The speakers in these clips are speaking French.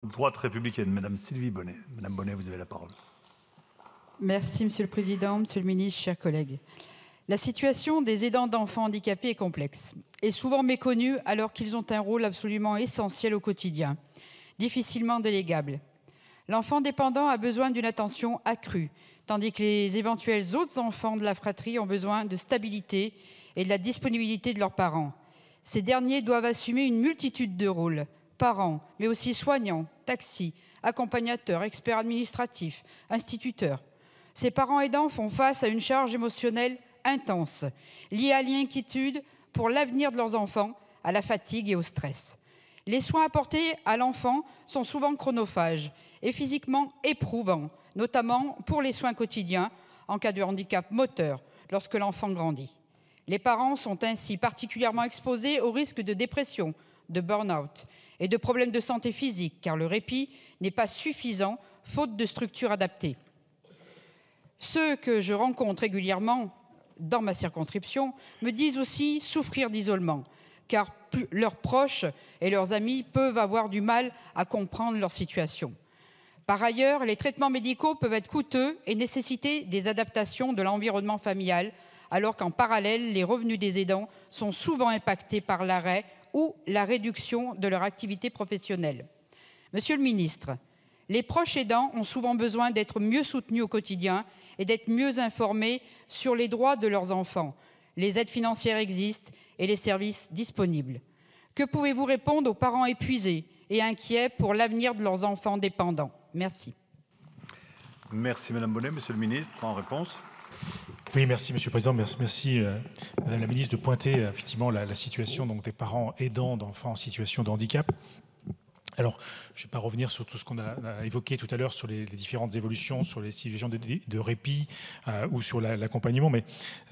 Droite républicaine, Madame Sylvie Bonnet. Madame Bonnet, vous avez la parole. Merci, Monsieur le Président, Monsieur le Ministre, chers collègues. La situation des aidants d'enfants handicapés est complexe et souvent méconnue alors qu'ils ont un rôle absolument essentiel au quotidien, difficilement délégable. L'enfant dépendant a besoin d'une attention accrue, tandis que les éventuels autres enfants de la fratrie ont besoin de stabilité et de la disponibilité de leurs parents. Ces derniers doivent assumer une multitude de rôles, parents, mais aussi soignants, taxis, accompagnateurs, experts administratifs, instituteurs. Ces parents aidants font face à une charge émotionnelle intense, liée à l'inquiétude pour l'avenir de leurs enfants, à la fatigue et au stress. Les soins apportés à l'enfant sont souvent chronophages et physiquement éprouvants, notamment pour les soins quotidiens en cas de handicap moteur lorsque l'enfant grandit. Les parents sont ainsi particulièrement exposés au risque de dépression, de burn-out et de problèmes de santé physique, car le répit n'est pas suffisant, faute de structures adaptées. Ceux que je rencontre régulièrement dans ma circonscription me disent aussi souffrir d'isolement, car leurs proches et leurs amis peuvent avoir du mal à comprendre leur situation. Par ailleurs, les traitements médicaux peuvent être coûteux et nécessiter des adaptations de l'environnement familial, alors qu'en parallèle, les revenus des aidants sont souvent impactés par l'arrêt ou la réduction de leur activité professionnelle. Monsieur le ministre, les proches aidants ont souvent besoin d'être mieux soutenus au quotidien et d'être mieux informés sur les droits de leurs enfants. Les aides financières existent et les services disponibles. Que pouvez-vous répondre aux parents épuisés et inquiets pour l'avenir de leurs enfants dépendants? Merci. Merci Madame Bonnet. Monsieur le ministre, en réponse. Oui, merci Monsieur le Président. Merci Madame la Ministre de pointer effectivement la situation donc, des parents aidants d'enfants en situation de handicap. Alors, je ne vais pas revenir sur tout ce qu'on a évoqué tout à l'heure sur les différentes évolutions, sur les situations de répit ou sur l'accompagnement, mais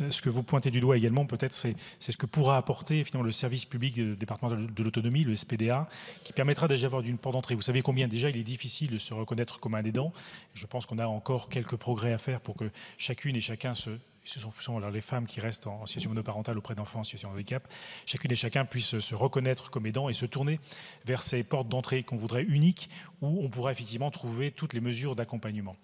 ce que vous pointez du doigt également, peut-être, c'est ce que pourra apporter finalement le service public du département de l'autonomie, le SPDA, qui permettra déjà d'avoir d'une porte d'entrée. Vous savez combien déjà il est difficile de se reconnaître comme un aidant. Je pense qu'on a encore quelques progrès à faire pour que chacune et chacun ce sont alors les femmes qui restent en situation monoparentale auprès d'enfants en situation de handicap, chacune et chacun puisse se reconnaître comme aidant et se tourner vers ces portes d'entrée qu'on voudrait uniques, où on pourra effectivement trouver toutes les mesures d'accompagnement.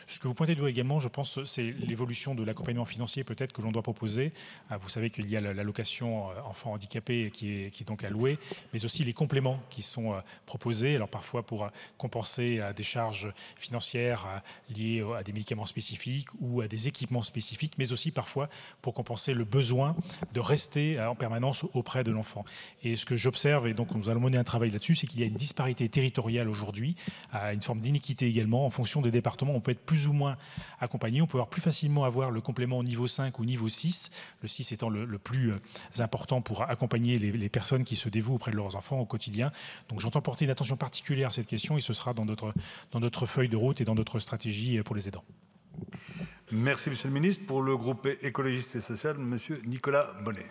Ce que vous pointez du doigt également, je pense, c'est l'évolution de l'accompagnement financier peut-être que l'on doit proposer. Vous savez qu'il y a l'allocation enfants handicapés qui est donc allouée, mais aussi les compléments qui sont proposés, alors parfois pour compenser des charges financières liées à des médicaments spécifiques ou à des équipements spécifiques, mais aussi parfois pour compenser le besoin de rester en permanence auprès de l'enfant. Et ce que j'observe, et donc nous allons mener un travail là-dessus, c'est qu'il y a une disparité territoriale aujourd'hui, une forme d'iniquité également. En fonction des départements, on peut être plus ou moins accompagné. On peut plus facilement avoir le complément au niveau 5 ou niveau 6, le 6 étant le plus important pour accompagner les personnes qui se dévouent auprès de leurs enfants au quotidien. Donc j'entends porter une attention particulière à cette question et ce sera dans notre feuille de route et dans notre stratégie pour les aidants. Merci Monsieur le Ministre. Pour le groupe écologiste et social, Monsieur Nicolas Bonnet.